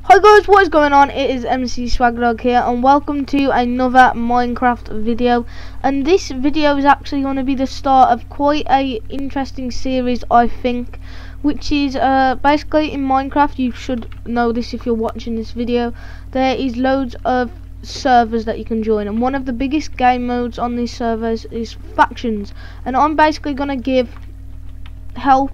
Hi guys, what is going on? It is MC Swagdog here and welcome to another Minecraft video. And this video is actually going to be the start of quite a interesting series, I think, which is basically in Minecraft. You should know this if you're watching this video. There is loads of servers that you can join, and one of the biggest game modes on these servers is factions, and I'm basically going to give help,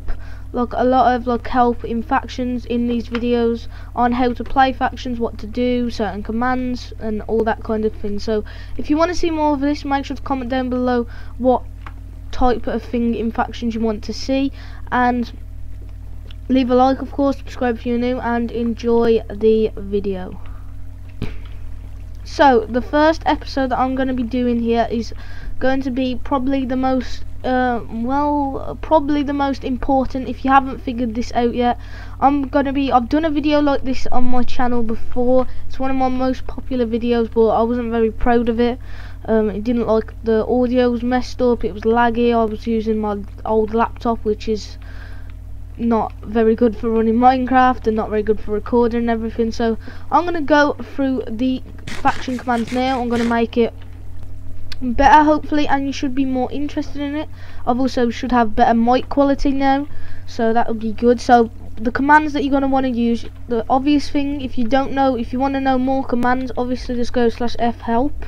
like a lot of help in factions in these videos on how to play factions, what to do, certain commands and all that kind of thing. So if you want to see more of this, make sure to comment down below what type of thing in factions you want to see, and leave a like, of course, subscribe if you're new, and enjoy the video. So the first episode that I'm going to be doing here is going to be probably the most probably the most important. If you haven't figured this out yet, I've done a video like this on my channel before. It's one of my most popular videos, but I wasn't very proud of it. It didn't, like, the audio was messed up, it was laggy. I was using my old laptop, which is not very good for running Minecraft and not very good for recording and everything. So I'm gonna go through the faction commands now. I'm gonna make it better, hopefully, and you should be more interested in it. I've also should have better mic quality now, so that would be good. So the commands that you're going to want to use, the obvious thing, if you want to know more commands, obviously just go /f help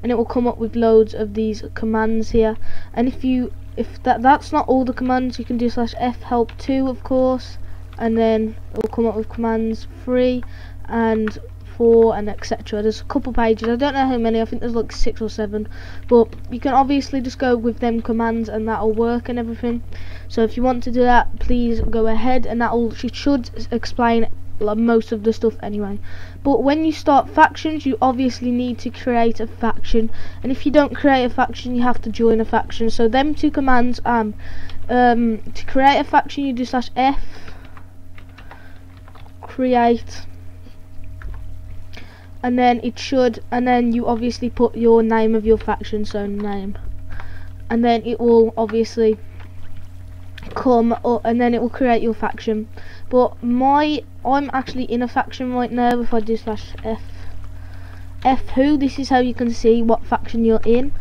and it will come up with loads of these commands here. And if that's not all the commands, you can do /f help 2, of course, and then it will come up with commands 3 and 4 and etc. There's a couple pages, I don't know how many, I think there's like 6 or 7, but you can obviously just go with them commands and that'll work and everything. So if you want to do that, please go ahead, and it should explain most of the stuff anyway. But when you start factions, you obviously need to create a faction, and if you don't create a faction, you have to join a faction. So them two commands, to create a faction, you do /f create, and then you obviously put your name of your faction, so name, and then it will obviously come up, and then it will create your faction. But I'm actually in a faction right now. If I do /f who, this is how you can see what faction you're in,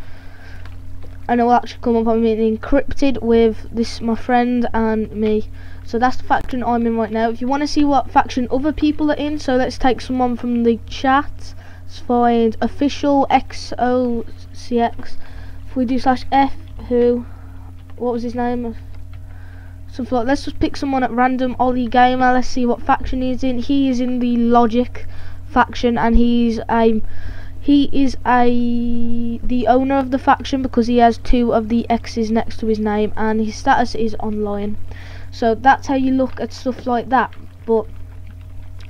and it will actually come up. I'm in encrypted with this, my friend and me. So that's the faction I'm in right now. If you want to see what faction other people are in, so let's take someone from the chat. Let's find official XOCX. If we do /f who, what was his name? Something like, let's just pick someone at random. Ollie Gamer. Let's see what faction he's in. He is in the Logic faction, and he is the owner of the faction because he has 2 of the X's next to his name, and his status is online. So that's how you look at stuff like that. But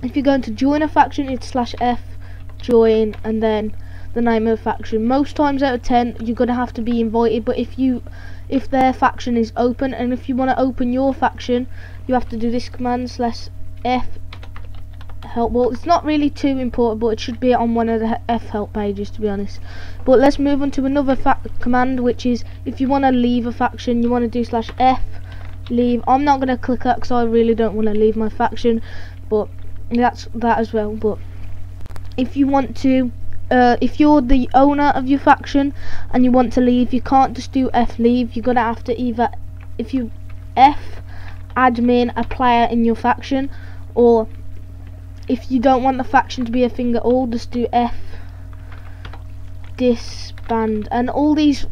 if you're going to join a faction, it's /f join and then the name of the faction. Most times out of 10 you're gonna have to be invited, but if their faction is open, and if you want to open your faction, you have to do this command /f help. Well, it's not really too important, but it should be on one of the F help pages, to be honest. But let's move on to another command, which is if you want to leave a faction, you want to do /f leave. I'm not going to click that because I really don't want to leave my faction, but that's that as well. But if you want to, if you're the owner of your faction and you want to leave, you can't just do F leave. You're going to have to either, if you F admin a player in your faction, or if you don't want the faction to be a thing at all, just do F disband. And all these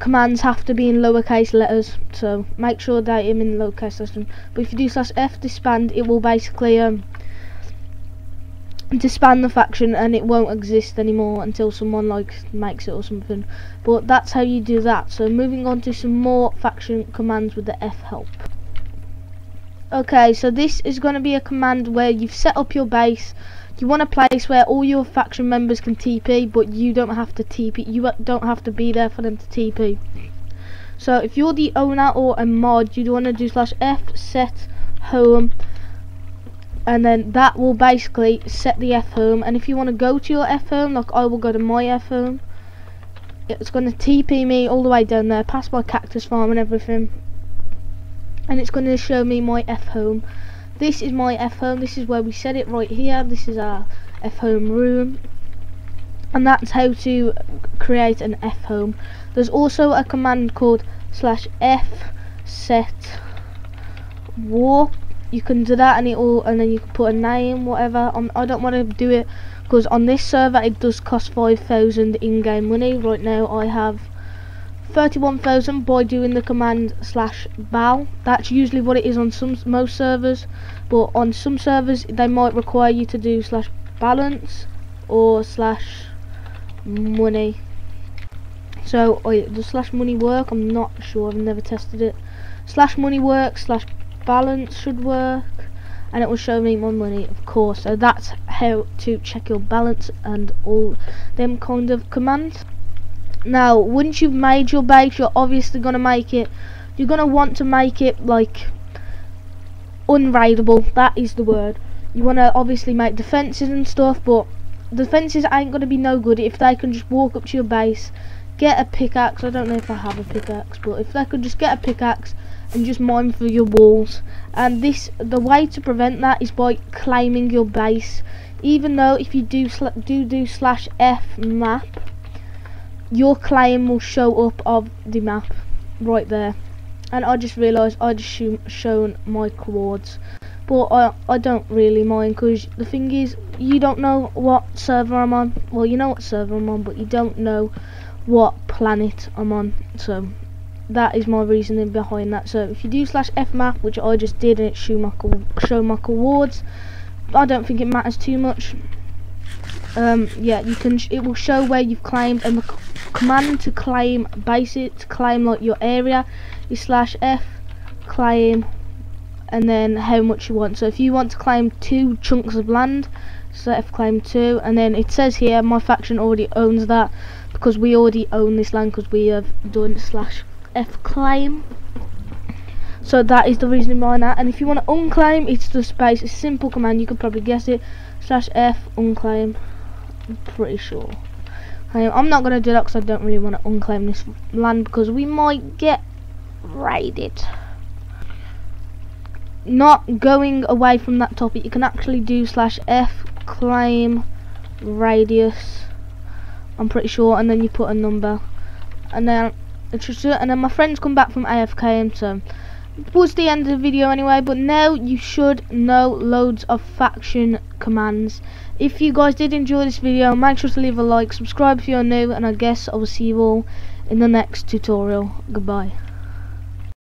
commands have to be in lowercase letters, so make sure that I'm in lowercase letters. But if you do /f disband, it will basically disband the faction, and it won't exist anymore until someone makes it or something. But that's how you do that. So moving on to some more faction commands with the F help. Okay, so this is going to be a command where you've set up your base. You want a place where all your faction members can TP, but you don't have to TP. You don't have to be there for them to TP. So if you're the owner or a mod, you want to do /f set home, and then that will basically set the F home. And if you want to go to your F home, like I will go to my F home, it's going to TP me all the way down there, past my cactus farm and everything. and it's going to show me my F home. This is my F home. This is where we set it right here. This is our F home room, and that's how to create an F home. There's also a command called /f set warp. You can do that, and then you can put a name, whatever. I don't want to do it because on this server it does cost 5,000 in-game money. Right now I have 31,000 by doing the command /bal. That's usually what it is on most servers, but on some servers they might require you to do /balance or /money. So does /money work? I'm not sure, I've never tested it. /money works, /balance should work, and it will show me my money, of course. So that's how to check your balance and all them kind of commands. Now once you've made your base, you're obviously going to you're going to want to make it like unraidable. That is the word. You want to obviously make defences and stuff, but defences ain't going to be no good if they can just walk up to your base, get a pickaxe. I don't know if I have a pickaxe, but if they could just get a pickaxe and just mine through your walls. And the way to prevent that is by claiming your base. Even though if you do /f map, your claim will show up of the map right there. And I just realised I just shown my coords, but I don't really mind, because the thing is, you don't know what server I'm on. Well, you know what server I'm on, but you don't know what planet I'm on. So that is my reasoning behind that. So if you do /f map, which I just did, and it show my coords, I don't think it matters too much. Yeah, you can. It will show where you've claimed, and the command to claim to claim like your area is /f claim, and then how much you want. So if you want to claim 2 chunks of land, /f claim 2, and then it says here my faction already owns that, because we already own this land because we have done /f claim. So that is the reason behind that. And if you want to unclaim, it's just a simple command. You could probably guess it. /f unclaim. I'm pretty sure. I'm not going to do that because I don't really want to unclaim this land, because we might get raided. Not going away from that topic, you can actually do /f claim radius, I'm pretty sure, and then you put a number, and then it's just and then my friends come back from AFK, so it was the end of the video anyway. But now you should know loads of faction commands. If you guys did enjoy this video, make sure to leave a like, subscribe if you're new, and I guess I will see you all in the next tutorial. Goodbye.